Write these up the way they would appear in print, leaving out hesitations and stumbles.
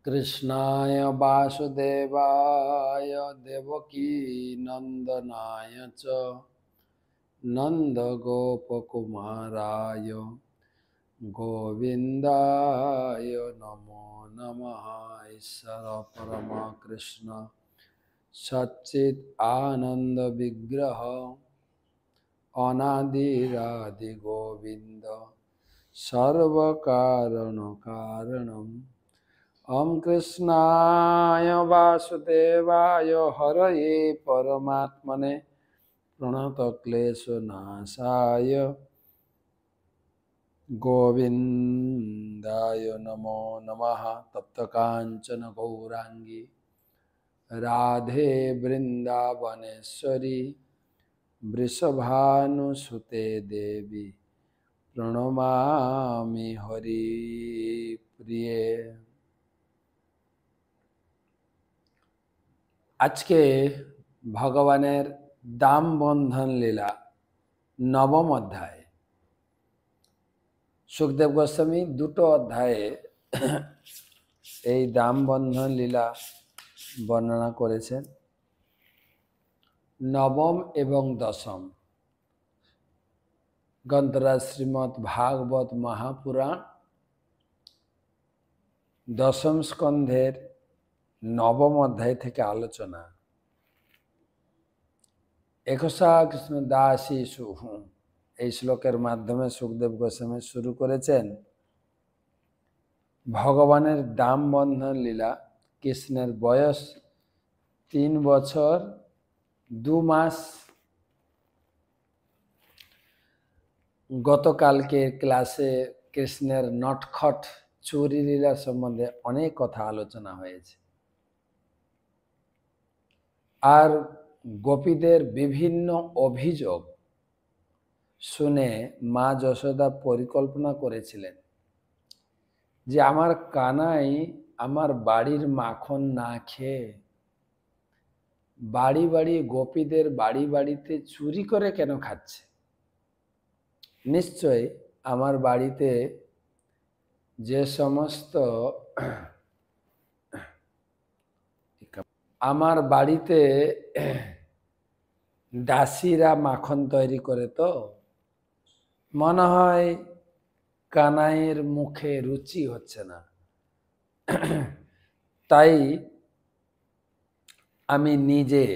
कृष्णाय वासुदेवाय देवकी नंदनाय च नंदगोपकुमाराय गोविंदाय नमो नमः। ईश्वर परमा कृष्ण सच्चिद आनंद विग्रह अनादिरादि गोविंद सर्व कारण कारणम। ओम कृष्णाय वासुदेवाय हरये परमात्मने प्रणतक्लेशनाशाय गोविंदाय नमो नमः। तप्तकांचन गौरांगी राधे वृंदावनेश्वरी वृषभानुसुते देवी प्रणमामि हरिप्रिये। আজকে ভগবানের দাম বন্ধন লীলা নবম অধ্যায়। সুখদেব গোস্বামী দুটো অধ্যায়ে এই দাম বন্ধন লীলা বর্ণনা করেছেন। নবম এবং দশম গ্রন্থরাজ শ্রীমৎ ভাগবত মহাপুরাণ দশম স্কন্ধের নবম অধ্যায় থেকে আলোচনা। একসা কৃষ্ণ দাসী সুহু এই শ্লোকের মাধ্যমে সুখদেব গোস্বামী শুরু করেছেন ভগবানের দাম বন্ধন লীলা। কৃষ্ণের বয়স 3 বছর 2 মাস। গতকালকে ক্লাসে কৃষ্ণের নটখট চুরি লীলা সম্বন্ধে অনেক কথা আলোচনা হয়েছে, আর গোপীদের বিভিন্ন অভিযোগ শুনে মা যশোদা পরিকল্পনা করেছিলেন যে আমার কানাই আমার বাড়ির মাখন না খেয়ে বাড়ি বাড়ি গোপীদের বাড়ি বাড়িতে চুরি করে কেন খাচ্ছে। নিশ্চয় আমার বাড়িতে যে সমস্ত আমার বাড়িতে দাসীরা মাখন তৈরি করে, তো মনে হয় কানাইয়ের মুখে রুচি হচ্ছে না, তাই আমি নিজে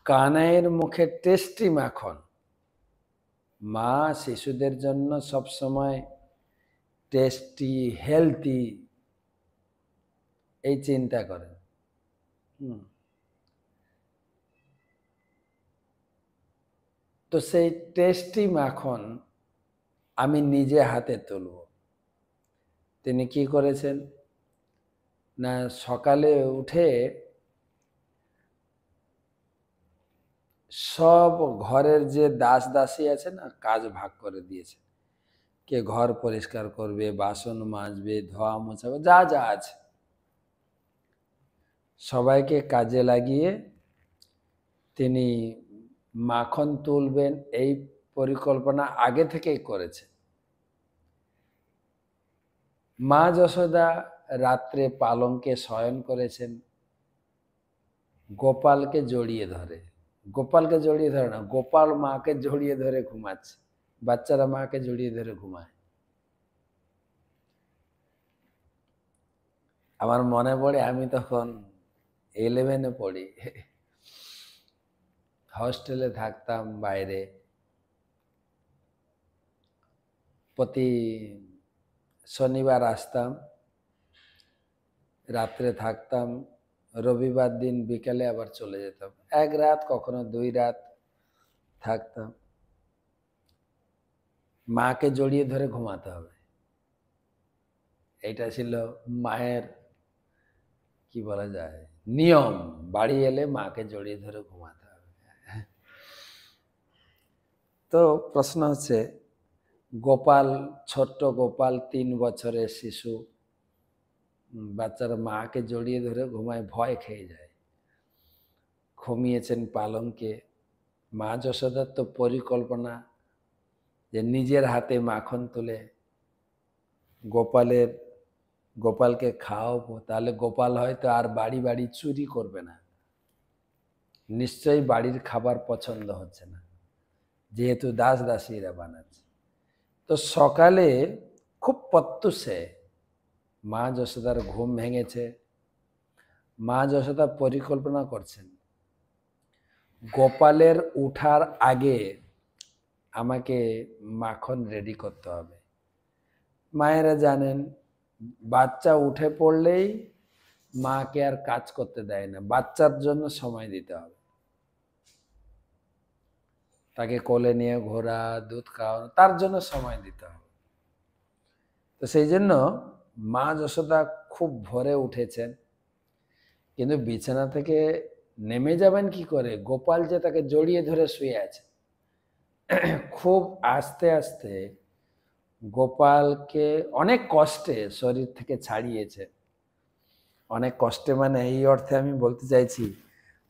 কানাইয়ের মুখে টেস্টি মাখন, মা শিশুদের জন্য সবসময় টেস্টি হেলদি এই চিন্তা করেন। তো সেই টেস্টি মাখন আমি নিজে হাতে তুলব। তিনি কি করেছেন না, সকালে উঠে সব ঘরের যে দাস দাসী আছে না, কাজ ভাগ করে দিয়েছে। কে ঘর পরিষ্কার করবে, বাসন মাজবে, ধোয়া মোছাবে, যা যা আছে সবাইকে কাজে লাগিয়ে তিনি মাখন তুলবেন এই পরিকল্পনা আগে থেকেই করেছে। মা যশোদা রাত্রে পালঙ্কে শয়ন করেছেন, গোপালকে জড়িয়ে ধরে। গোপালকে জড়িয়ে ধরে না, গোপাল মাকে জড়িয়ে ধরে ঘুমাচ্ছে। বাচ্চারা মাকে জড়িয়ে ধরে ঘুমায়। আমার মনে পড়ে আমি তখন 11-এ পড়ি, হস্টেলে থাকতাম বাইরে। প্রতি শনিবার আসতাম, রাত্রে থাকতাম, রবিবার দিন বিকালে আবার চলে যেতাম। 1 রাত কখনো 2 রাত থাকতাম। মাকে জড়িয়ে ধরে ঘুমাতে হবে, এটা ছিল মায়ের কি বলা যায় নিয়ম। বাড়ি এলে মাকে জড়িয়ে ধরে ঘুমাতে হবে। তো প্রশ্ন হচ্ছে, গোপাল, ছোট্ট গোপাল 3 বছরের শিশু, বাচ্চারা মাকে জড়িয়ে ধরে ঘুমায়, ভয় খেয়ে যায়। ঘুমিয়েছেন পালঙ্কে। মা যশোদার তো পরিকল্পনা যে নিজের হাতে মাখন তুলে গোপালের গোপালকে খাওয়াবো, তাহলে গোপাল হয়তো আর বাড়ি বাড়ি চুরি করবে না, নিশ্চয়ই বাড়ির খাবার পছন্দ হচ্ছে না, যেহেতু দাস দাসীরা বানাচ্ছে। তো সকালে খুব প্রত্যুষে মা যশোদার ঘুম ভেঙেছে। মা যশোদা পরিকল্পনা করছেন, গোপালের উঠার আগে আমাকে মাখন রেডি করতে হবে। মায়েরা জানেন, বাচ্চা উঠে পড়লেই মাকে আর কাজ করতে দেয় না, বাচ্চার জন্য সময় দিতে হবে, তাকে কোলে নিয়ে ঘোরা, দুধ খাওয়ানো, তার জন্য সময় দিতে হবে। তো সেই জন্য মা যশোদা খুব ভোরে উঠেছেন, কিন্তু বিছানা থেকে নেমে যাবেন কি করে, গোপাল যে তাকে জড়িয়ে ধরে শুয়ে আছে। খুব আস্তে আস্তে গোপালকে অনেক কষ্টে শরীর থেকে ছাড়িয়েছে। অনেক কষ্টে মানে এই অর্থে আমি বলতে চাইছি,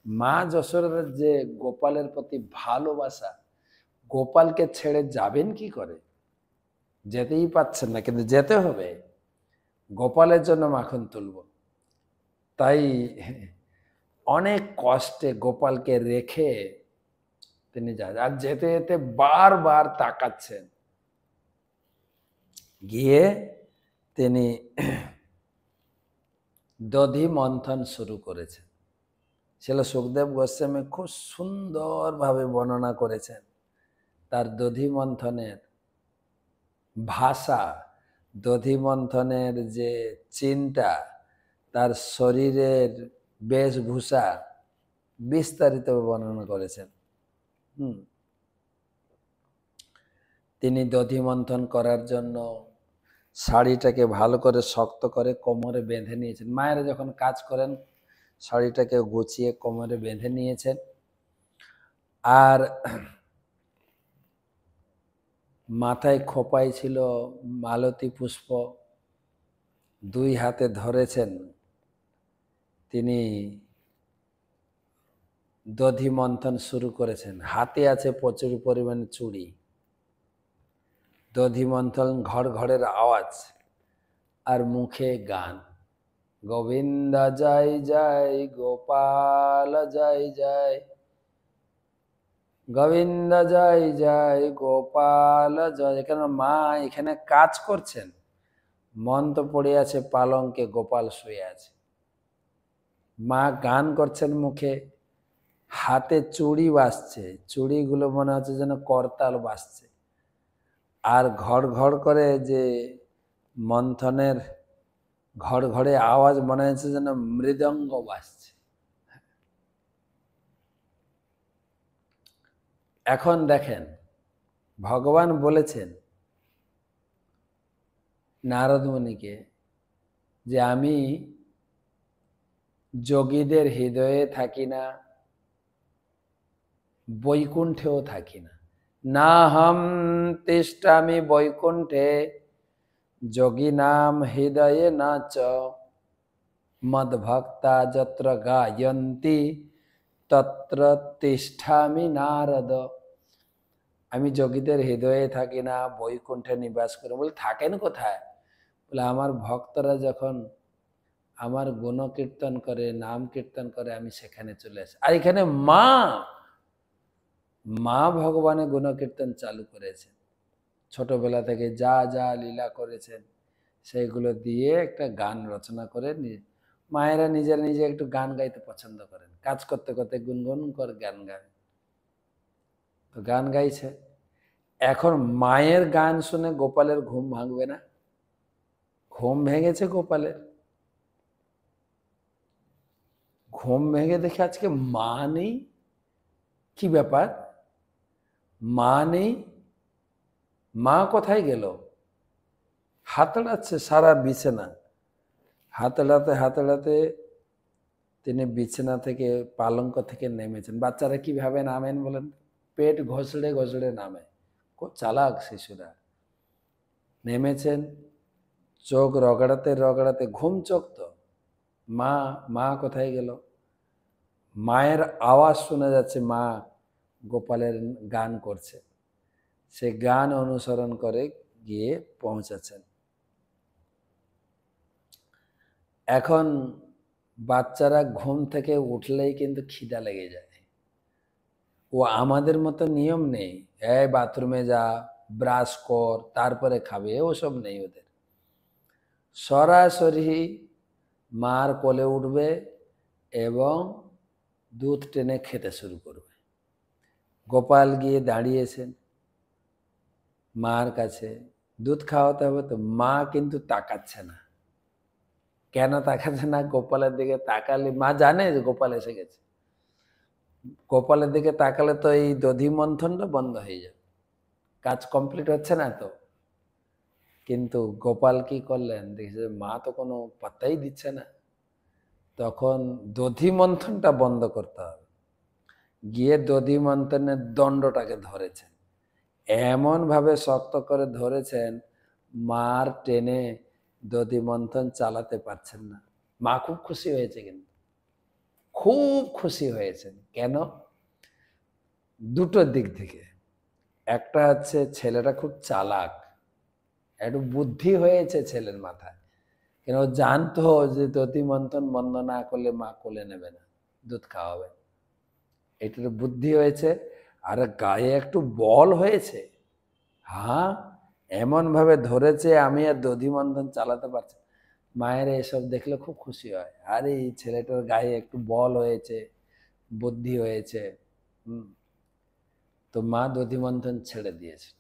মা যশোদার যে গোপালের প্রতি ভালোবাসা, গোপালকে ছেড়ে যাবেন কি করে, যেতেই পাচ্ছেন না, কিন্তু যেতে হবে, গোপালের জন্য মাখন তুলব। তাই অনেক কষ্টে গোপালকে রেখে তিনি যান, আর যেতে যেতে বারবার তাকাচ্ছেন। গিয়ে তিনি দধি মন্থন শুরু করেছেন। শিল সুখদেব গোস্বামী খুব সুন্দরভাবে বর্ণনা করেছেন তার দধি মন্থনের ভাষা, দধি মন্থনের যে চিন্তা, তার শরীরের বেশভূষা বিস্তারিত বর্ণনা করেছেন। তিনি দধি মন্থন করার জন্য শাড়িটাকে ভালো করে শক্ত করে কোমরে বেঁধে নিয়েছেন। মায়েরা যখন কাজ করেন শাড়িটাকে গুছিয়ে কোমরে বেঁধে নিয়েছেন, আর মাথায় খোপায় ছিল মালতী পুষ্প, দুই হাতে ধরেছেন। তিনি দধি মন্থন শুরু করেছেন, হাতে আছে প্রচুর পরিমাণে চুড়ি। দধি মন্থন ঘর ঘরের আওয়াজ, আর মুখে গান, গোবিন্দ জয় জয় গোপাল জয় জয়, গোবিন্দ জয় জয় গোপাল জয়। কেন মা এখানে কাজ করছেন, মন তো পড়ে আছে পালঙ্কে, গোপাল শুয়ে আছে। মা গান করছেন মুখে, হাতে চুড়ি বাজছে, চুড়িগুলো মনে হচ্ছে যেন করতাল বাজছে, আর ঘর ঘর করে যে মন্থনের ঘর ঘরে আওয়াজ মনে হচ্ছে যেন মৃদঙ্গ বাজছে। এখন দেখেন, ভগবান বলেছেন নারদ মুনিকে যে আমি যোগীদের হৃদয়ে থাকি না, বৈকুণ্ঠেও থাকি না। না হম তিষ্ঠামি বৈকুণ্ঠে যোগী নাম হৃদয়ে না চ, মদ্ভক্তা যত্র গায়ন্তি তত্র তিষ্ঠামি নারদ। আমি যোগীদের হৃদয়ে থাকি না, বৈকুণ্ঠে নিবাস করি। বলে থাকেন কোথায়? বলে আমার ভক্তরা যখন আমার গুণ কীর্তন করে, নাম কীর্তন করে, আমি সেখানে চলে আসি। আর এখানে মা মা ভগবানের গুণ কীর্তন চালু করেছেন। ছোটবেলা থেকে যা যা লীলা করেছেন সেইগুলো দিয়ে একটা গান রচনা করে মায়েরা নিজেরা নিজে একটু গান গাইতে পছন্দ করেন, কাজ করতে করতে গুনগুন করে গান গায়। তো গান গাইছে। এখন মায়ের গান শুনে গোপালের ঘুম ভাঙবে না? ঘুম ভেঙেছে গোপালের। ঘুম ভেঙে দেখে আজকে মা নেই। কি ব্যাপার, মা নেই, মা কোথায় গেল? হাতড়াচ্ছে সারা বিছানা, হাতড়াতে হাতড়াতে তিনি বিছানা থেকে, পালঙ্ক থেকে নেমেছেন। বাচ্চারা কিভাবে নামেন বলেন? পেট ঘষড়ে ঘষড়ে নামে, খুব চালাক শিশুরা। নেমেছেন, চোখ রগড়াতে রগড়াতে, ঘুম চোখ তো। মা মা কোথায় গেল? মায়ের আওয়াজ শোনা যাচ্ছে, মা গোপালের গান করছে। সে গান অনুসরণ করে গিয়ে পৌঁছেছেন। এখন বাচ্চারা ঘুম থেকে উঠলেই কিন্তু খিদা লেগে যায়। ও আমাদের মতো নিয়ম নেই, এই বাথরুমে যা, ব্রাশ কর, তারপরে খাবে, ওসব নেই ওদের। সরাসরি মার কোলে উঠবে এবং দুধ টেনে খেতে শুরু করবে। গোপাল গিয়ে দাঁড়িয়েছেন মার কাছে, দুধ খাওয়াতে হবে তো। মা কিন্তু তাকাচ্ছে না। কেন তাকাচ্ছে না? গোপালের দিকে তাকালে মা জানে যে গোপাল এসে গেছে। গোপালের দিকে তাকালে তো এই দধি মন্থনটা বন্ধ হয়ে যাবে, কাজ কমপ্লিট হচ্ছে না তো। কিন্তু গোপাল কি করলেন, দেখছে মা তো কোনো পাত্তাই দিচ্ছে না। তখন দধি মন্থনটা বন্ধ করতে হবে। গিয়ে দধি মন্থনের দণ্ডটাকে ধরেছেন, এমন ভাবে শক্ত করে ধরেছেন, মার টেনে দধি মন্থন চালাতে পারছেন না। মা খুব খুশি হয়েছে, কিন্তু খুব খুশি হয়েছেন। কেন? দুটো দিক থেকে। একটা হচ্ছে ছেলেটা খুব চালাক, একটু বুদ্ধি হয়েছে ছেলের মাথায়। কেন? ও জানতো যে দধি মন্থন বন্ধ না করলে মা কোলে নেবে না, দুধ খাওয়াবে। এটার বুদ্ধি হয়েছে। আর গায়ে একটু বল হয়েছে। হ্যাঁ, এমন ভাবে ধরেছে আমি আর দধি মন্থন চালাতে পারছি। মায়ের এসব দেখলে খুব খুশি হয়, আরে এই ছেলেটার গায়ে একটু বল হয়েছে, বুদ্ধি হয়েছে। তো মা দধি মন্থন ছেড়ে দিয়েছে,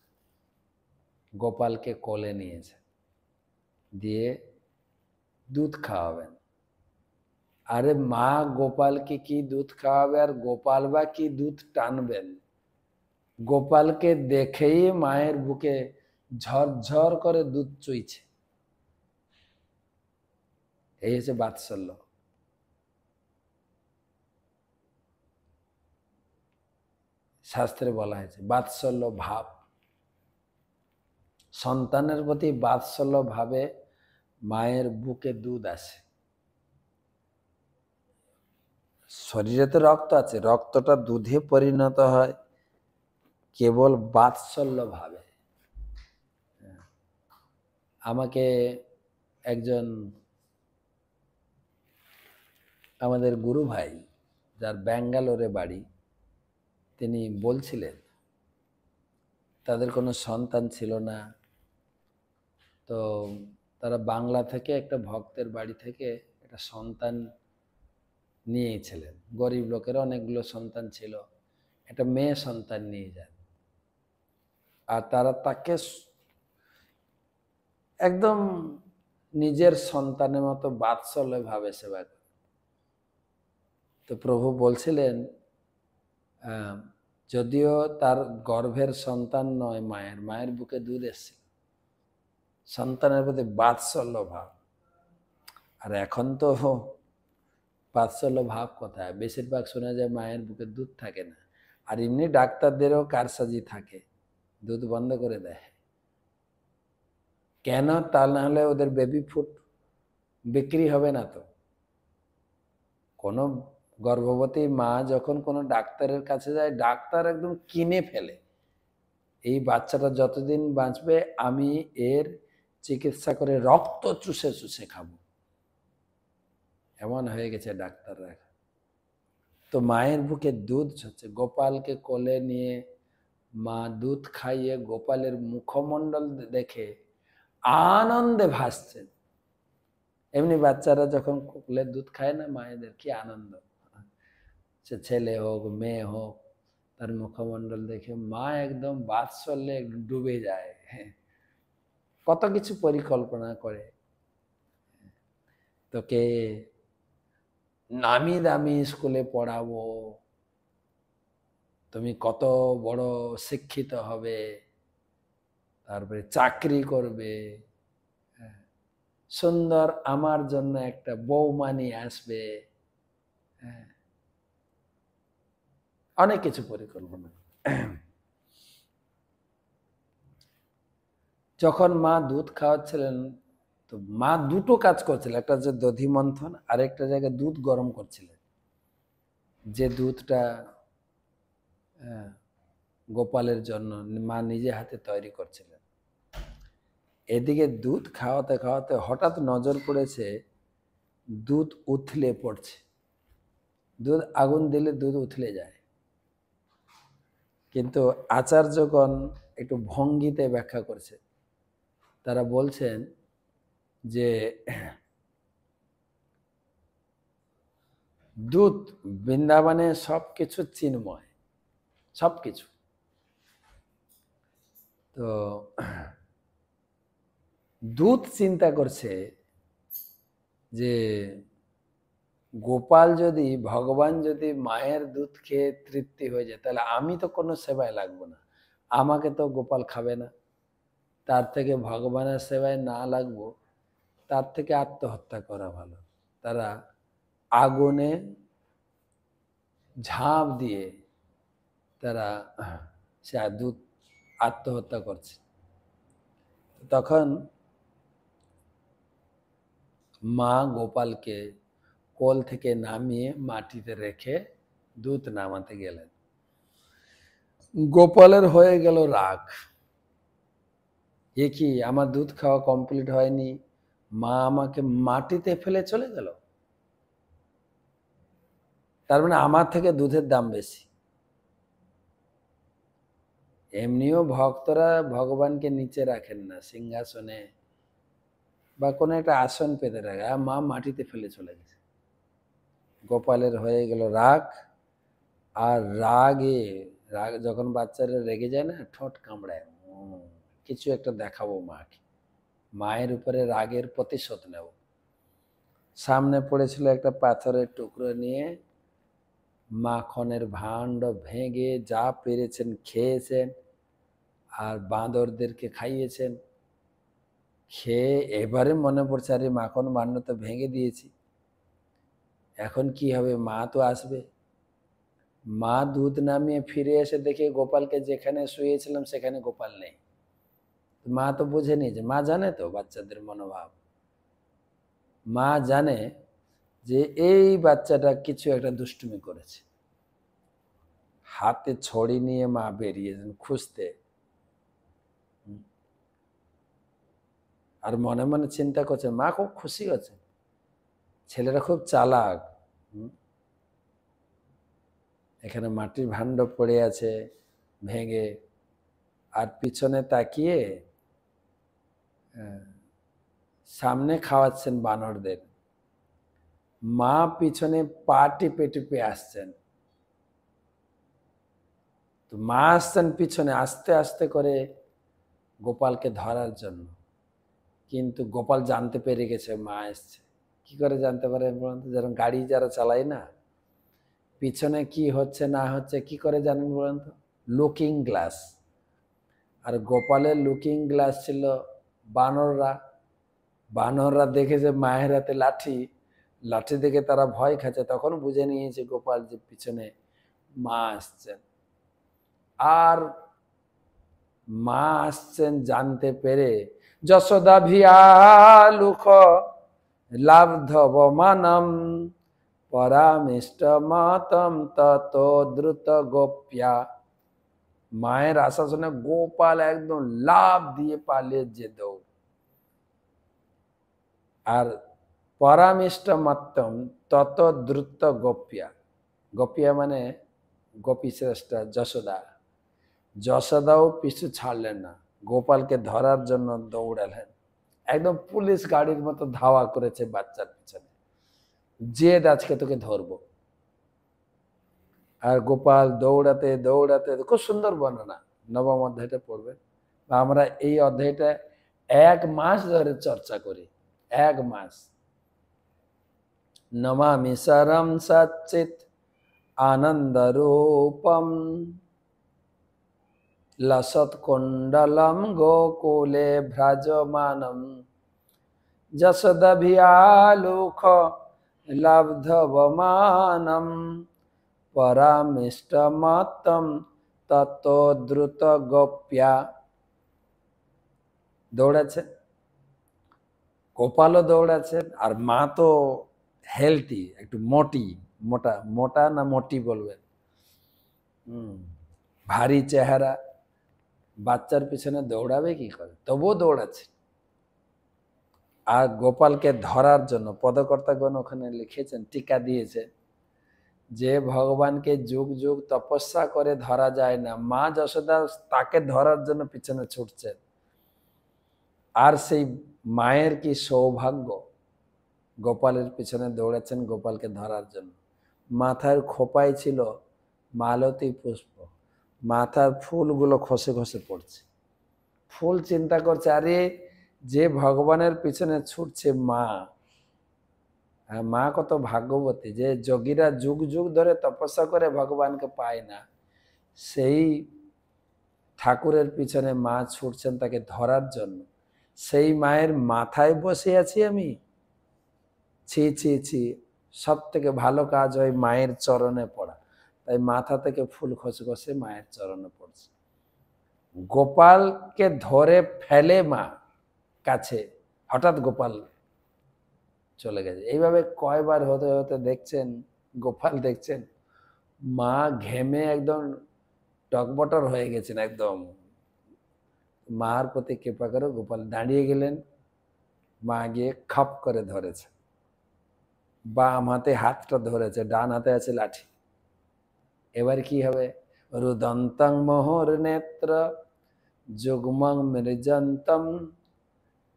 গোপালকে কোলে নিয়েছে, দিয়ে দুধ খাওয়াবেন। আরে মা গোপালকে কি দুধ খাওয়াবে, আর গোপাল বা কি দুধ টানবেন? গোপালকে দেখেই মায়ের বুকে ঝরঝর করে দুধ চুইছে। এই হচ্ছে বাৎসল্য। শাস্ত্রে বলা হয়েছে বাৎসল্য ভাব। সন্তানের প্রতি বাৎসল্য ভাবে মায়ের বুকে দুধ আসে। শরীরে তো রক্ত আছে, রক্তটা দুধে পরিণত হয় কেবল বাৎসল্য ভাবে। আমাকে একজন আমাদের গুরু ভাই, যার ব্যাঙ্গালোরে বাড়ি, তিনি বলছিলেন তাদের কোনো সন্তান ছিল না। তো তারা বাংলা থেকে একটা ভক্তের বাড়ি থেকে একটা সন্তান নিয়েছিলেন। গরিব লোকের অনেকগুলো সন্তান ছিল, একটা মেয়ে সন্তান নিয়ে যান। আর তারা তাকে একদম নিজের সন্তানের মতো বাৎসল্য ভাবে সেবা করে। তো প্রভু বলছিলেন, যদিও তার গর্ভের সন্তান নয়, মায়ের বুকে দুধ এসেছিল, সন্তানের প্রতি বাৎসল্য ভাব। আর এখন তো বাৎসল্য ভাব কোথায়? বেশিরভাগ শোনা যায় মায়ের বুকে দুধ থাকে না। আর এমনি ডাক্তারদেরও কারসাজি থাকে, দুধ বন্ধ করে দেয়। কেন? তা না হলে ওদের বেবি ফুড বিক্রি হবে না তো। কোনো গর্ভবতী মা যখন কোনো ডাক্তারের কাছে যায়, ডাক্তার একদম কিনে ফেলে, এই বাচ্চাটা যতদিন বাঁচবে আমি এর চিকিৎসা করে রক্ত চুষে চুষে খাবো, এমন হয়ে গেছে ডাক্তাররা। তো মায়ের বুকে দুধ হচ্ছে, গোপালকে কোলে নিয়ে মা দুধ খাইয়ে গোপালের মুখমণ্ডল দেখে আনন্দে ভাসছেন। এমনি বাচ্চারা যখন কোলে দুধ খায় না, মায়েদের কি আনন্দ, সে ছেলে হোক মেয়ে হোক, তার মুখমণ্ডল দেখে মা একদম বাৎসল্যে ডুবে যায়। কত কিছু পরিকল্পনা করে, তোকে নামি দামি স্কুলে পড়াবো, তুমি কত বড় শিক্ষিত হবে, তারপরে চাকরি করবে, সুন্দর আমার জন্য একটা বৌমানি আসবে, অনেক কিছু পরিকল্পনা। যখন মা দুধ খাওয়াচ্ছিলেন, তো মা দুটো কাজ করছিলেন, একটা হচ্ছে দধি মন্থন, আর একটা জায়গায় দুধ গরম করছিলেন, যে দুধটা গোপালের জন্য মা নিজে হাতে তৈরি করছিলেন। এদিকে দুধ খাওয়াতে খাওয়াতে হঠাৎ নজর পড়েছে দুধ উথলে পড়ছে। দুধ আগুন দিলে দুধ উথলে যায়, কিন্তু আচার্যগণ একটু ভঙ্গিতে ব্যাখ্যা করছে। তারা বলছেন যে দুধ বৃন্দাবনে সবকিছু চিন্ময়, সবকিছু। তো দুধ চিন্তা করছে যে গোপাল যদি, ভগবান যদি মায়ের দুধ খেয়ে তৃপ্তি হয়ে যায়, তাহলে আমি তো কোনো সেবায় লাগবো না, আমাকে তো গোপাল খাবে না, তার থেকে ভগবানের সেবায় না লাগবো, তার থেকে আত্মহত্যা করা ভালো। তারা আগুনে ঝাঁপ দিয়ে তারা সে দুধ আত্মহত্যা করছে। তখন মা গোপালকে কোল থেকে নামিয়ে মাটিতে রেখে দুধ নামাতে গেলেন। গোপালের হয়ে গেল রাগ, এ কি, আমার দুধ খাওয়া কমপ্লিট হয়নি, মা আমাকে মাটিতে ফেলে চলে গেল, তার মানে আমার থেকে দুধের দাম বেশি। এমনিও ভক্তরা ভগবানকে নিচে রাখেন না, সিংহাসনে বা কোনো একটা আসন পেতে রাখে, আর মা মাটিতে ফেলে চলে গেছে। গোপালের হয়ে গেল রাগ, আর রাগে, রাগ যখন বাচ্চারা রেগে যায় না, ঠোঁট কামড়ায়, কিছু একটা দেখাবো মাকে, মায়ের উপরে রাগের প্রতিশোধ নেব। সামনে পড়েছিল একটা পাথরের টুকরো নিয়ে মাখনের ভাণ্ড ভেঙে যা পেরেছেন খেয়েছেন, আর বাঁদরদেরকে খাইয়েছেন। খেয়ে এবারে মনে পড়ছে, আরে মাখন ভাণ্ড তো ভেঙে দিয়েছি, এখন কি হবে, মা তো আসবে। মা দুধ নামিয়ে ফিরে এসে দেখে গোপালকে যেখানে শুয়েছিলাম সেখানে গোপাল নেই। মা তো বুঝেনি, যে মা জানে তো বাচ্চাদের মনোভাব, মা জানে যে এই বাচ্চাটা কিছু একটা দুষ্টুমি করেছে। হাতে ছড়ি নিয়ে মা বেরিয়েছেন খুঁজতে, আর মনে মনে চিন্তা করছেন, মা খুব খুশি হচ্ছে, ছেলেরা খুব চালাক। এখানে মাটির ভাণ্ড পড়ে আছে ভেঙে, আর পিছনে তাকিয়ে সামনে খাওয়াচ্ছেন বানরদের, মা পিছনে পা টিপে টিপে আসছেন। তো মা আসছেন পিছনে আস্তে আস্তে করে গোপালকে ধরার জন্য, কিন্তু গোপাল জানতে পেরে গেছে মা এসছে। কি করে জানতে পারে বলুন তো? যেরকম গাড়ি যারা চালায় না, পিছনে কি হচ্ছে না হচ্ছে কি করে জানেন বলুন তো? Looking glass. আর গোপালের লুকিং গ্লাস ছিল বানররা। বানররা দেখেছে মায়ের হাতে লাঠি, লাঠি দেখে তারা ভয় খাচ্ছে, তখন বুঝে নিয়েছে গোপাল যে পিছনে মা আসছেন। আর মা আসছেন জানতে পেরে যশোদা ভিয়ালুখ লাব্ধবমানম পরামিষ্ট মাতম তত দ্রুত গোপ্যা। মায়ের আশা শুনে গোপাল একদম লাভ দিয়ে পালিয়ে যে দৌড়। আর পরামিষ্ট মাতম তত দ্রুত গোপ্যা, গোপিয়া মানে গোপী শ্রেষ্ঠা যশোদা, যশোদাও পিছু ছাড়লেন না, গোপালকে ধরার জন্য দৌড়ালেন। একদম পুলিশ গাড়ির মতো ধাওয়া করেছে বাচ্চার পিছনে, জেদ আজকে তোকে ধরবো। আর গোপাল দৌড়াতে দৌড়াতে, খুব সুন্দর বর্ণনা, নবম অধ্যায়টা পড়বে। আমরা এই অধ্যায়টা 1 মাস ধরে চর্চা করি, 1 মাস। নমামি সরম সচ্চিত আনন্দ রূপম লসৎ কুণ্ডলম গোকুলে ভ্রাজমানম যশোদভিয়ালুখ লব্ধবমানম পরামিষ্টমতম তত দ্রুত গোপ্যা। দৌড়াচ্ছেন, গোপালও দৌড়াচ্ছেন, আর মা তো হেলদি, একটু মোটি, মোটা, মোটা না মোটি বলবেন, ভারী চেহারা, বাচ্চার পিছনে দৌড়াবে কি করে, তবুও দৌড়াচ্ছে। আর গোপালকে ধরার জন্য পদকর্তাগণ ওখানে লিখেছেন, টিকা দিয়েছে, যে ভগবানকে যুগ যুগ তপস্যা করে ধরা যায় না, মা যশোদা তাকে ধরার জন্য পিছনে ছুটছেন। আর সেই মায়ের কি সৌভাগ্য, গোপালের পিছনে দৌড়েছেন গোপালকে ধরার জন্য। মাথার খোপায় ছিল মালতী পুষ্প, মাথার ফুলগুলো খসে খসে পড়ছে। ফুল চিন্তা করছে, আরে যে ভগবানের পিছনে ছুটছে মা, মা কত ভাগ্যবতী, যে যোগীরা যুগ যুগ ধরে তপস্যা করে ভগবানকে পায় না, সেই ঠাকুরের পিছনে মা ছুটছেন তাকে ধরার জন্য। সেই মায়ের মাথায় বসে আছি আমি, ছি ছি ছি। সব থেকে ভালো কাজ হয় মায়ের চরণে পড়া, তাই মাথা থেকে ফুল খসে খসে মায়ের চরণে পড়ছে। গোপালকে ধরে ফেলে মা কাছে, হঠাৎ গোপাল চলে গেছে। এইভাবে কয়বার হতে হতে দেখছেন, গোপাল দেখছেন মা ঘেমে একদম টকবটর হয়ে গেছেন একদম। মার প্রতি কৃপা করে গোপাল দাঁড়িয়ে গেলেন, মা গিয়ে খাপ করে ধরেছে, বাম হাতে হাতটা ধরেছে, ডান হাতে আছে লাঠি। এবার কি হবে? রুদন্তং মোহর নেত্র যুগ্মং মৃজন্তম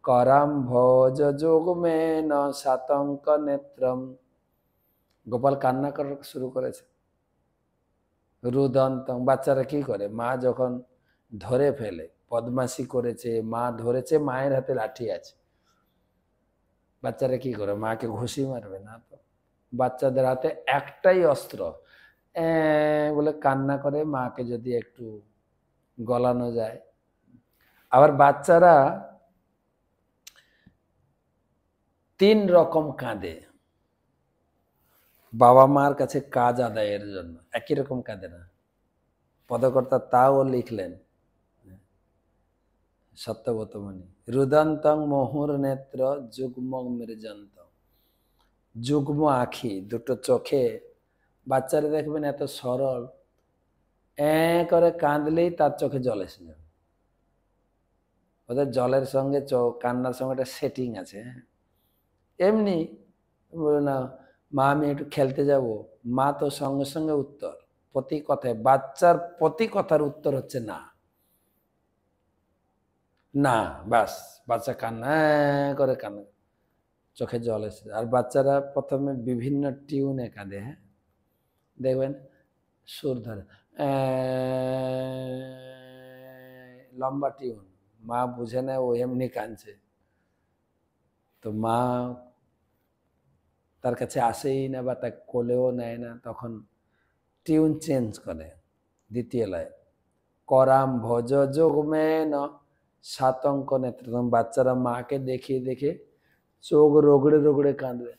করাম ভোজ যুগ্মেন সাতঙ্ক নেত্রম। গোপাল কান্না করা শুরু করেছে। রুদন্তং, বাচ্চারা কি করে, মা যখন ধরে ফেলে, বদমাশি করেছে, মা ধরেছে, মায়ের হাতে লাঠি আছে, বাচ্চারা কি করে, মাকে ঘুষি মারবে না তো। বাচ্চাদের হাতে একটাই অস্ত্র, বলে কান্না করে, মাকে যদি একটু গলানো যায়। আবার বাচ্চারা 3 রকম কাঁদে বাবা মার কাছে কাজ আদায়ের জন্য, একই রকম কাঁদে না। পদকর্তা তাও লিখলেন সত্যব্রতমণি, রুদন্তং মোহর নেত্র যুগ্মং মৃজন্ত। যুগ্ম আখি, দুটো চোখে, বাচ্চারা দেখবেন এত সরল, করে কাঁদলেই তার চোখে জল এসে যাবে। ওদের জলের সঙ্গে কান্নার সঙ্গে একটা সেটিং আছে। এমনি বলে না, মা আমি একটু খেলতে যাব, মা তো সঙ্গে সঙ্গে উত্তর, প্রতি কথায় বাচ্চার প্রতি কথার উত্তর হচ্ছে না, না, বাস। বাচ্চা কান্না করে, কান্না, চোখে জল এসে। আর বাচ্চারা প্রথমে বিভিন্ন টিউনে কাঁদে, হ্যাঁ দেখবেন সুর ধরে, লম্বা টিউন, মা বুঝে নেয় ও এমনি কাঁদছে, তো মা তার কাছে আসেই না বা তাকে কোলেও নেয় না, তখন টিউন চেঞ্জ করে, দ্বিতীয় লয়, করাম ভজ যোগমেন সাতঙ্ক নেত্র। বাচ্চারা মাকে দেখিয়ে দেখে চোখ রগড়ে রগড়ে কাঁদবে।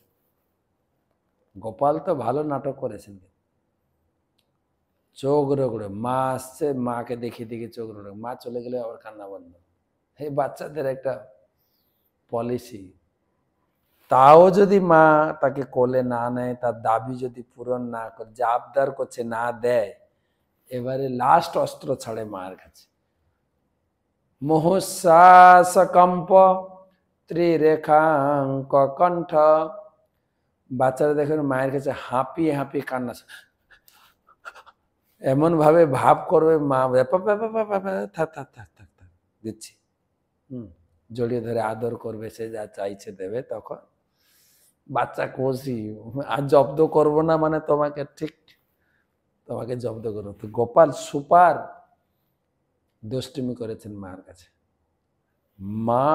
গোপাল তো ভালো নাটক করেছেন, চোখ রগড়ে, মা আসছে, মাকে দেখিয়ে দেখে চোখ রগড়ে, মা চলে গেলে আবার কান্না বন্ধ। এই বাচ্চাদের একটা পলিসি। তাও যদি মা তাকে কোলে না নেয়, তার দাবি যদি পূরণ না করে, যে আবদার করছে না দেয়, এবারে লাস্ট অস্ত্র ছাড়ে মায়ের কাছে, মোহশ্বাস কম্প ত্রিরেখাঙ্ক কণ্ঠ। বাচ্চারা দেখেন মায়ের কাছে হাঁপিয়ে হাঁপিয়ে কান্না, এমন ভাবে ভাব করবে, মা থাক থাক থাক থাক থাক দিচ্ছি, জড়িয়ে ধরে আদর করবে, সে যা চাইছে দেবে। তখন বাচ্চা খুশি, আর জব্দ করব না মানে তোমাকে, ঠিক তোমাকে জব্দ করবো। তো গোপাল সুপার দুষ্টুমি করেছেন মার কাছে। মা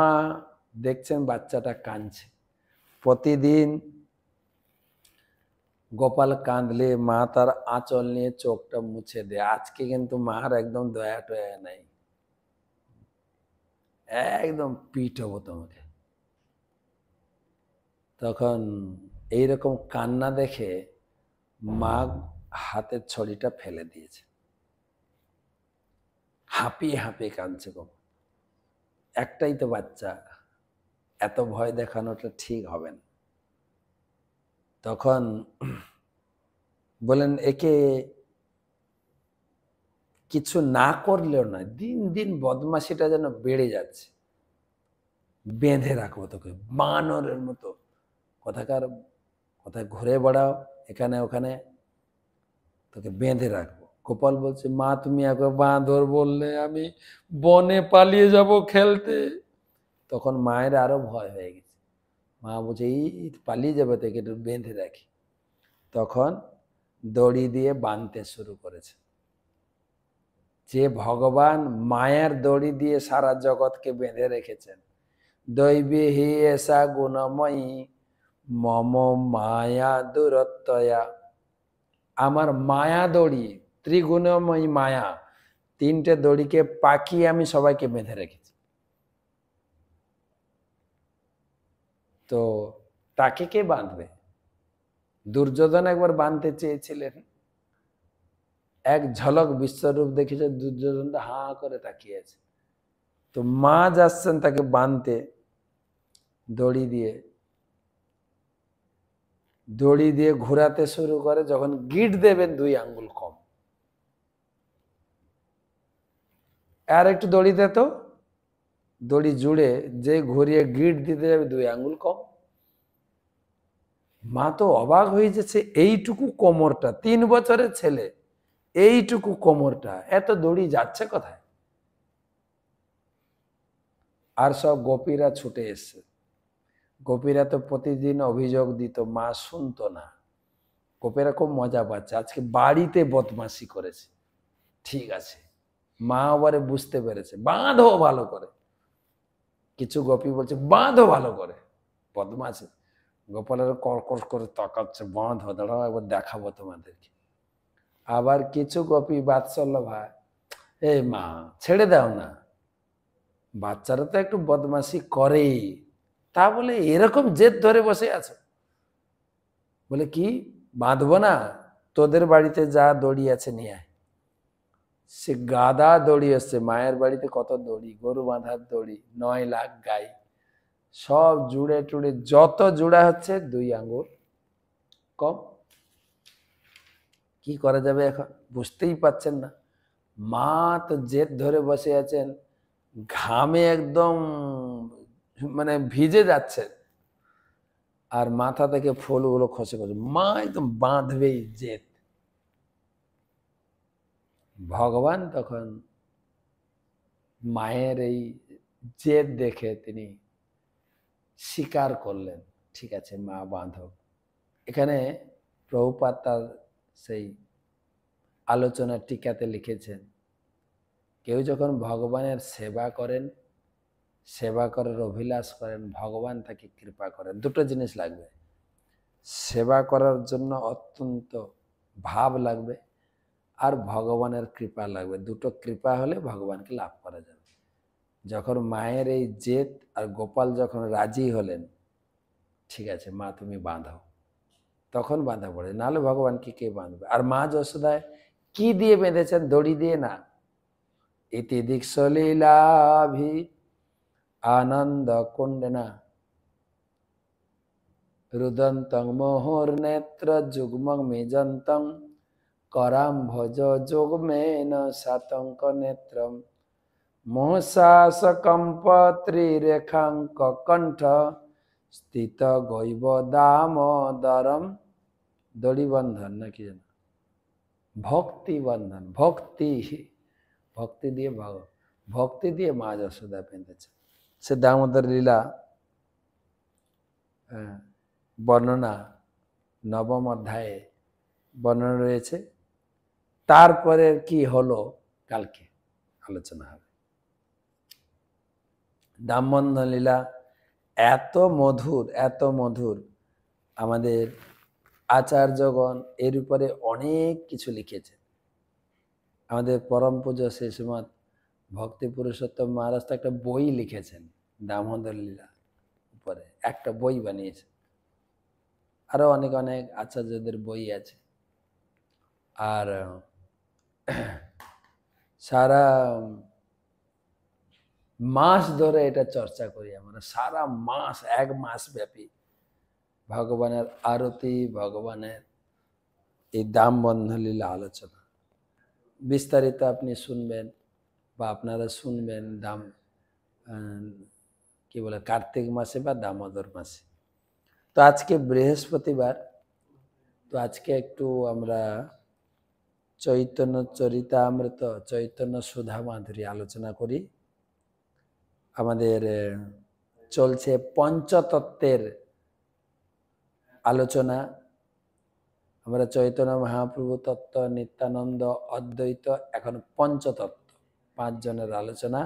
দেখছেন বাচ্চাটা কাঁদছে, প্রতিদিন গোপাল কাঁদলে মা তার আঁচল নিয়ে চোখটা মুছে দেয়। আজকে কিন্তু মার একদম দয়া টয়া নাই, একদম পিট হবো তোমাকে। তখন এইরকম কান্না দেখে মা হাতের ছড়িটা ফেলে দিয়েছে, হাঁপিয়ে হাঁপিয়ে কাঁদছে গো। একটাই তো বাচ্চা, এত ভয় দেখানোটা ঠিক হবে না। তখন বলেন, একে কিছু না করলেও না, দিন দিন বদমাশিটা যেন বেড়ে যাচ্ছে। বেঁধে রাখবো তোকে বানরের মতো, কোথায় ঘুরে বেড়াও এখানে ওখানে, তোকে বেঁধে রাখবো। গোপাল বলছে, মা তুমি একবার বাঁদর বললে, আমি বনে পালিয়ে যাব খেলতে। তখন মায়ের আরো ভয় হয়ে গেছে। মা বলছে, এই পালিয়ে যাবে, তোকে একটু বেঁধে রাখি। তখন দড়ি দিয়ে বাঁধতে শুরু করেছে। যে ভগবান মায়ের দড়ি দিয়ে সারা জগৎকে বেঁধে রেখেছেন, দৈবী হি এসা গুণময়ী মম মায়া দূরত্বয়া, আমার মায়া দড়ি, ত্রিগুণময়ী মায়া, তিনটে দড়িকে পাকিয়ে আমি সবাইকে বেঁধে রেখেছি। তো তাকে কে বাঁধবে? দুর্যোধন একবার বাঁধতে চেয়েছিলেন, এক ঝলক বিশ্বরূপ দেখেছে, দুর্যোধনটা হা করে তাকিয়ে আছে। তো মা যাচ্ছেন তাকে বাঁধতে দড়ি দিয়ে ঘোরাতে শুরু করে। যখন গিট দেবেন 2 আঙ্গুল কম, আর একটু দড়ি দে, তো দড়ি জুড়ে যে ঘুরিয়ে গিট দিতে যাবে 2 আঙ্গুল কম। মা তো অবাক হয়ে যাচ্ছে, এইটুকু কোমরটা, 3 বছরের ছেলে, এইটুকু কোমরটা, এত দড়ি যাচ্ছে কোথায়? আর সব গোপীরা ছুটে এসছে। গোপীরা তো প্রতিদিন অভিযোগ দিত, মা শুনতো না। গোপীরা খুব মজা পাচ্ছে, আজকে বাড়িতে বদমাশি করেছে, ঠিক আছে। মা আবারে বুঝতে পেরেছে, বাঁধো ভালো করে। কিছু গোপী বলছে, বাঁধো ভালো করে, বদমাশি। গোপালের কর্কশ করে তাকাচ্ছে, বাঁধো, দাঁড়াও একবার দেখাবো তোমাদেরকে। আবার কিছু গোপী বাৎসল্য ভাই, এই মা ছেড়ে দাও না, বাচ্চারা তো একটু বদমাশি করেই, তা বলে এরকম জেদ ধরে বসে আছো? বলে, কি বাঁধবো না? তোদের বাড়িতে যা দড়ি আছে নিয়ে আয়। সে গাদা দড়ি এসছে, মায়ের বাড়িতে কত দড়ি, গরু বাঁধার দড়ি, 9 লাখ গাই, সব জুড়ে টুড়ে যত জুড়া হচ্ছে 2 আঙ্গুল কম। কি করা যাবে এখন? বুঝতেই পাচ্ছেন না। মা তো জেদ ধরে বসে আছেন, ঘামে একদম মানে ভিজে যাচ্ছে, আর মাথা থেকে ফুলগুলো খসে খসে, মা একদম বাঁধবেই জেদ। ভগবান তখন মায়ের এই জেদ দেখে তিনি স্বীকার করলেন, ঠিক আছে মা বাঁধব। এখানে প্রভুপাদ তার সেই আলোচনা টিকাতে লিখেছেন, কেউ যখন ভগবানের সেবা করেন, সেবা করার অভিলাষ করেন, ভগবান তাকে কৃপা করেন। দুটো জিনিস লাগবে, সেবা করার জন্য অত্যন্ত ভাব লাগবে, আর ভগবানের কৃপা লাগবে। দুটো কৃপা হলে ভগবানকে লাভ করা যাবে। যখন মায়ের এই জেদ আর গোপাল যখন রাজি হলেন, ঠিক আছে মা তুমি বাঁধাও, তখন বাঁধা পড়ে, নাহলে ভগবানকে কে বাঁধবে? আর মা যশোদায় কি দিয়ে বেঁধেছেন? দড়ি দিয়ে না। ইতি দীক্ষলীলাভি আনন্দ কুণ্ডনা রুদন্তং মোহর নেত্র যুগ্মং মেজন্তং कराम भज जोगमेन सातंक नेत्रम मोहसास कंप त्रिरेखांक कंठ स्थित गैव दामोदरम। दड़ी बंधन ना कि भक्ति बंधन, भक्ति भक्ति दिए भक्ति दिए मा যশোদা বেঁধেছে। সে দামোদর লীলা বর্ণনা নবম অধ্যায়ে বর্ণনা রয়েছে। তারপরে কি হলো কালকে আলোচনা হবে। দামবন্ধন লীলা এত মধুর, এত মধুর, আমাদের আচার্যগণ এর উপরে অনেক কিছু লিখেছে। আমাদের পরম পূজ্য শ্রী শ্রীমৎ ভক্তি পুরুষোত্তম মহারাজ তো একটা বই লিখেছেন দামোদর লীলা উপরে, একটা বই বানিয়েছে। আরো অনেক অনেক আচার্যদের বই আছে। আর সারা মাস ধরে এটা চর্চা করি আমরা, সারা মাস, 1 মাস ব্যাপী ভগবানের আরতি, ভগবানের এই দামবন্ধন লীলা আলোচনা বিস্তারিত আপনি শুনবেন বা আপনারা শুনবেন। কি বলে কার্তিক মাসে বা দামোদর মাসে। তো আজকে বৃহস্পতিবার, তো আজকে একটু আমরা চৈতন্য চরিতামৃত, চৈতন্য সুধা মাধুরী আলোচনা করি। আমাদের চলছে পঞ্চতত্ত্বের আলোচনা। আমরা চৈতন্য মহাপ্রভু তত্ত্ব, নিত্যানন্দ, অদ্বৈত, এখন পঞ্চতত্ত্ব 5 জনের আলোচনা।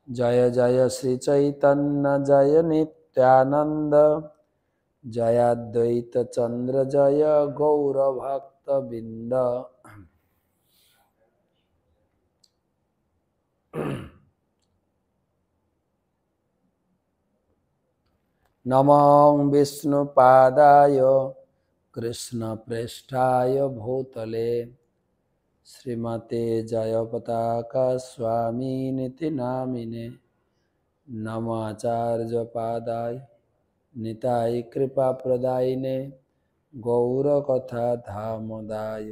জয় জয় শ্রী চৈতন্য জয় নিত্যানন্দ, জয়াদ্বৈত চন্দ্র জয় গৌর ভক্ত বৃন্দ। নমো বিষ্ণুপাদায় কৃষ্ণপ্রেষ্ঠায় ভূতলে, শ্রীমতে জয়পতাকা স্বামিনিতি নামিনে, নমাচার্য পাদায় নিতাই কৃপা প্রদায়িনে, গৌরকথা ধামদায়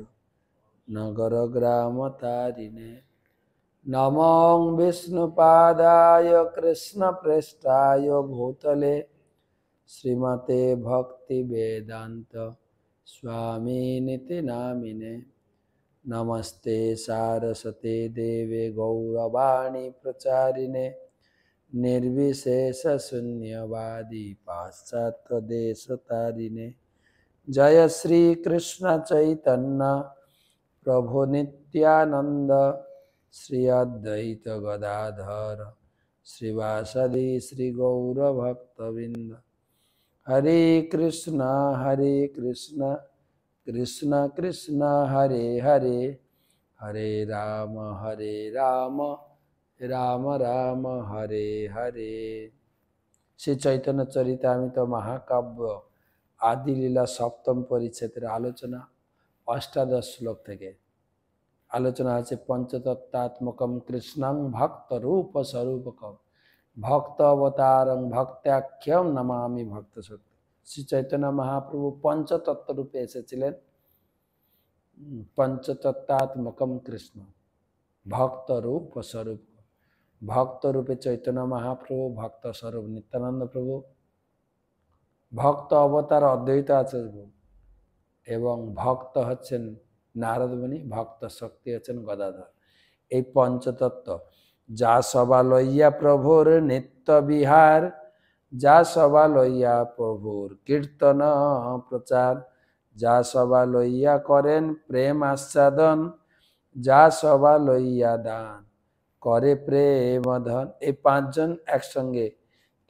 নগর গ্রাম তারিণে। নমো বিষ্ণুপাদায় কৃষ্ণপ্রেষ্ঠায় ভূতলে, শ্রীমতে ভক্তি বেদান্ত স্বামিনিতি নামিনে, নমস্তে সারস্বতে দেবে গৌরবাণী প্রচারিণে, निर्विशेष शून्यवादी पाश्चात्य देश तारिणे। जय श्री कृष्ण चैतन्य प्रभु नित्यानंद, श्री अद्वैत गदाधर श्रीवासदि श्री गौर भक्तविंद। हरे कृष्ण कृष्ण कृष्ण हरे हरे, हरे राम राम राम हरे हरे। श्री चैतन्य चरितामृत महाकाव्य आदि लीला सप्तम परिच्छेदेर आलोचना 18 श्लोक থেকে आलोचना আছে। पंचतत्त्वात्मकं कृष्णं भक्त रूप स्वरूपकं, भक्त अवतारं भक्त्याख्यं नमामि भक्त शक्ति। श्री चैतन्य महाप्रभु पंचतत्व रूपे এসেছিলেন। पंचतत्त्वात्मकं कृष्ण भक्त रूप स्वरूप, भक्त रूपे चैतन्य महाप्रभु, भक्त स्वरूप नित्यानंद प्रभु, भक्त अवतार अद्वैत आचार्य प्रभु एवं भक्त हच्छेन नारद मुनि, भक्त शक्ति हच्छेन गदाधर। এই पंचतत्व যা সবা লইয়া প্রভুর নিত্য বিহার, যা সবা লইয়া প্রভুর কীর্তন প্রচার, যা সবা লইয়া করেন প্রেম আস্বাদন, যা সবা লইয়া দান করে প্রেম ধন। এই 5 জন একসঙ্গে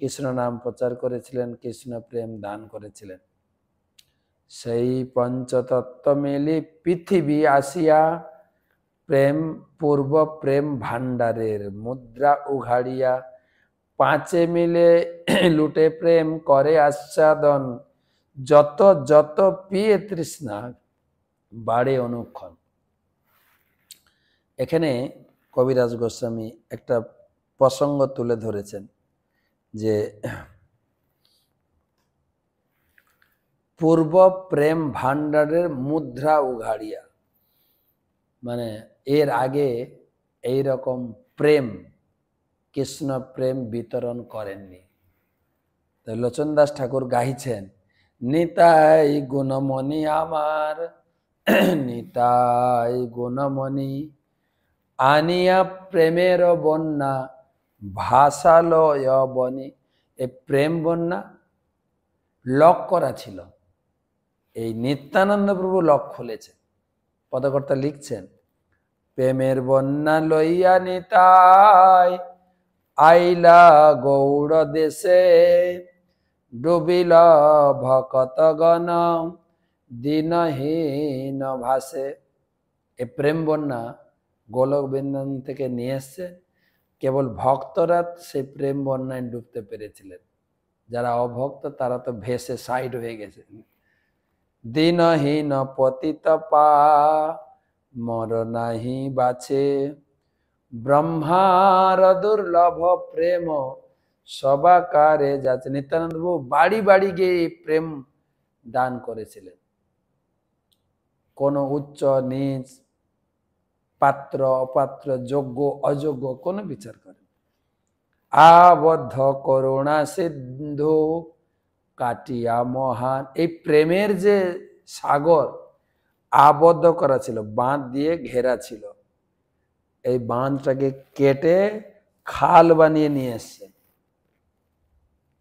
কৃষ্ণ নাম প্রচার করেছিলেন, কৃষ্ণ প্রেম দান করেছিলেন। সেই পঞ্চতত্ত্ব মিলি পৃথিবী আসিয়া, প্রেম পূর্ব প্রেম ভাণ্ডারের মুদ্রা উঘাড়িয়া, 5 মিলে লুটে প্রেম করে আস্বাদন, যত যত পিয়ে তৃষ্ণা বাড়ে অনুক্ষণ। এখানে কবিরাজ গোস্বামী একটা প্রসঙ্গ তুলে ধরেছেন যে পূর্ব প্রেম ভাণ্ডারের মুদ্রা উঘাড়িয়া, মানে এর আগে এই রকম প্রেম, কৃষ্ণ প্রেম বিতরণ করেননি। তো লোচন দাস ঠাকুর গাইছেন, নিতাই গুণমণি আমার, নিতাই গুণমণি, আনিয়া প্রেমের বন্যা ভাসালয় বনি। এই প্রেম বন্যা লক করা ছিল, এই নিত্যানন্দ প্রভু লক খুলেছে। পদকর্তা লিখছেন, প্রেমের বন্যা লইয়া নিতাই আইলা গৌড় দেশে, ডুবিল ভকতগণ দিনহীন ভাসে। এ প্রেম বন্যা গোলক বৃন্দাবন থেকে নিয়ে এসছে, কেবল ভক্তরা সেই প্রেম বন্যায় ডুবতে পেরেছিলেন, যারা অভক্ত তারা তো ভেসে সাইড হয়ে গেছে। দিনহীন পতিত পা মর নাহি বাছে, ব্রহ্মার দুর্লভ প্রেম সবাকারে যাচ্ছে। নিত্যানন্দ প্রভু বাড়ি বাড়ি গিয়ে প্রেম দান করেছিলেন। কোন উচ্চ নিচ, পাত্র অপাত্র, যোগ্য অযোগ্য কোনো বিচার করেন। আবদ্ধ করুণা সিন্ধু কাটিয়া মহান। এই প্রেমের যে সাগর আবদ্ধ করা ছিল, বাঁধ দিয়ে ঘেরা ছিল, এই বাঁধটাকে কেটে খাল বানিয়ে নিয়ে এসছে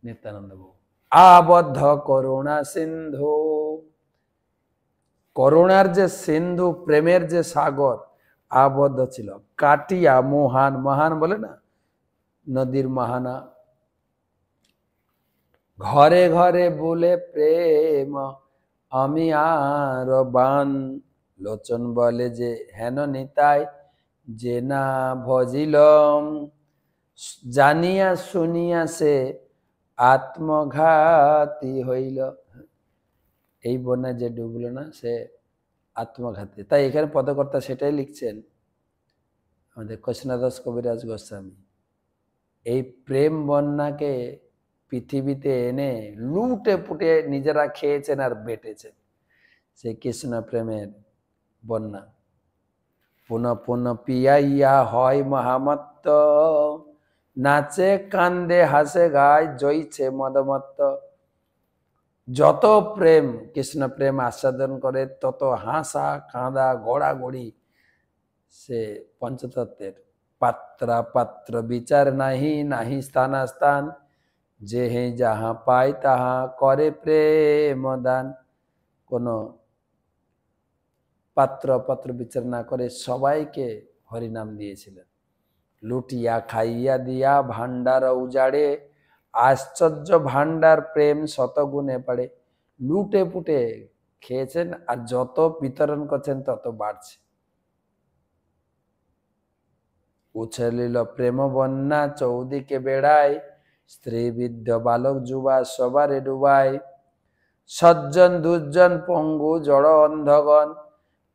নিত্যানন্দ বাবু। আবদ্ধ করুণা সিন্ধু, করুণার যে সিন্ধু, প্রেমের যে সাগর আবদ্ধ ছিল, কাটিয়া মহান, মহান বলে না নদীর মাহানা, ঘরে ঘরে বলে প্রেম আমি আর বান। লোচন বলে যে হেন নিতাই যে না ভজিলম, জানিয়া শুনিয়া সে আত্মঘাতী হইল। এই বন্যা যে ডুবলো না সে আত্মঘাতী। তাই এখানে পদকর্তা সেটাই লিখছেন আমাদের কৃষ্ণদাস কবিরাজ গোস্বামী। এই প্রেম বন্যাকে পৃথিবীতে এনে লুটে পুটে নিজেরা খেয়েছেন আর বেটেছেন, সেই কৃষ্ণ প্রেমের বন্যা। পুনঃ পুনঃ পিয়াইয়া হয় মহামত্ত, নাচে কান্দে হাসে গায় জয়ছে মদমত্ত। যত প্রেম কৃষ্ণ প্রেম আস্বাদন করে তত হাসা কাঁদা গড়াগড়ি, সে পঞ্চতত্ত্বের পাত্রা পাত্র বিচার নাহি, নাহি স্থানা স্থান, যে হে যাহা পায় তাহা করে প্রেম দান। কোনো পাত্র পাত্র বিচার না করে সবাইকে হরিনাম দিয়েছিলেন। লুটিয়া খাইয়া দিয়া ভান্ডার উজাড়ে, আশ্চর্য ভান্ডার প্রেম শতগুণে পারে। লুটে পুটে খেয়েছেন আর যত বিতরণ করছেন তত বাড়ছে। উছলিল প্রেম বন্যা চৌদিকে বেড়ায়, স্ত্রী বৃদ্ধ বালক যুবা সবারে ডুবায়। সজ্জন দুর্জন পঙ্গু জড় অন্ধগণ,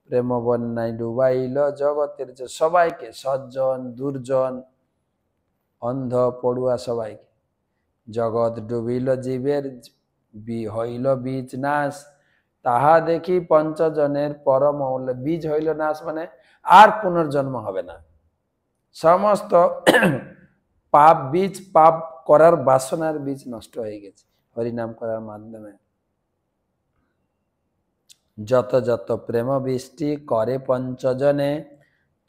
প্রেম বন্যায় ডুবাইল জগতের সবাইকে। সজ্জন দুর্জন অন্ধ পড়ুয়া সবাইকে। জগৎ ডুবিল জীবের হইল বীজ নাশ, তাহা দেখি পঞ্চজনের পরম বীজ হইল নাশ, মানে আর পুনর্জন্ম হবে না। সমস্ত পাপ বীজ, পাপ করার বাসনার বীজ নষ্ট হয়ে গেছে হরিনাম করার মাধ্যমে। যত যত প্রেম বৃষ্টি করে পঞ্চজনে,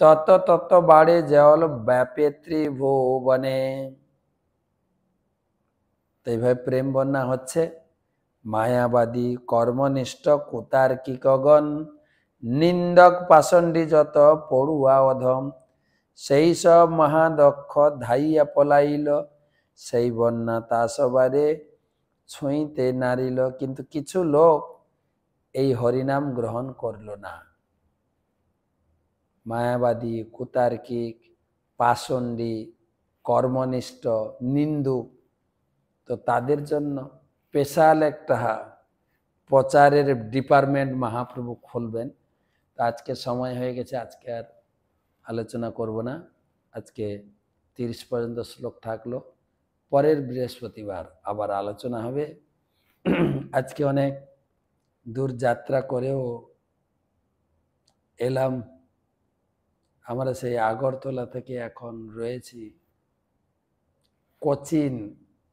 তত তত বাড়ে জল ব্যাপে ত্রিভুবনে। এইভাবে প্রেম বন্যা হচ্ছে। মায়াবাদী কর্মনিষ্ঠ কুতার্কিকগণ, নিন্দক পাষণ্ডী যত পড়ুয়া অধম, সেই সব মহাদক্ষ ধাইয়া পলাইল, সেই বন্যা তা সবারে ছুঁইতে নারিল। কিন্তু কিছু লোক এই হরিনাম গ্রহণ করল না। মায়াবাদী, কুতার্কিক, পাষণ্ডী, কর্মনিষ্ঠ, নিন্দুক, তো তাদের জন্য স্পেশাল একটা প্রচারের ডিপার্টমেন্ট মহাপ্রভু খুলবেন। তো আজকে সময় হয়ে গেছে, আজকে আর আলোচনা করব না। আজকে 30 পর্যন্ত শ্লোক থাকলো, পরের বৃহস্পতিবার আবার আলোচনা হবে। আজকে অনেক দূর যাত্রা করেও এলাম। আমরা সেই আগরতলা থেকে এখন রয়েছি কোচিন,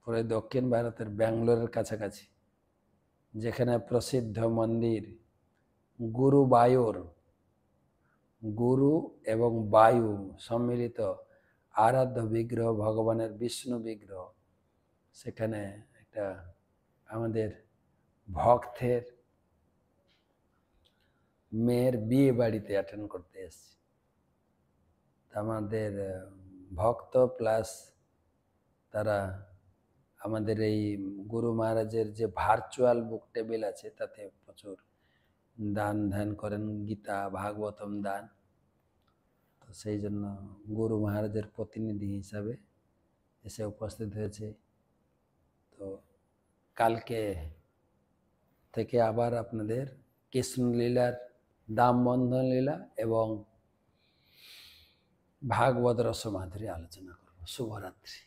পরে দক্ষিণ ভারতের ব্যাঙ্গালোরের কাছাকাছি, যেখানে প্রসিদ্ধ মন্দির গুরুবায়ুর, গুরু এবং বায়ু সম্মিলিত আরাধ্য বিগ্রহ, ভগবানের বিষ্ণু বিগ্রহ। সেখানে একটা আমাদের ভক্তের মেয়ের বিয়ে বাড়িতে অ্যাটেন্ড করতে এসেছি। আমাদের ভক্ত প্লাস তারা আমাদের এই গুরু মহারাজের যে ভার্চুয়াল বুক টেবিল আছে তাতে প্রচুর দান ধ্যান করেন, গীতা ভাগবতম দান। তো সেই জন্য গুরু মহারাজের প্রতিনিধি হিসাবে এসে উপস্থিত হয়েছে। তো কালকে থেকে আবার আপনাদের কৃষ্ণলীলার দাম বন্ধন লীলা এবং ভাগবত রসমাধুরী আলোচনা করব। শুভরাত্রি।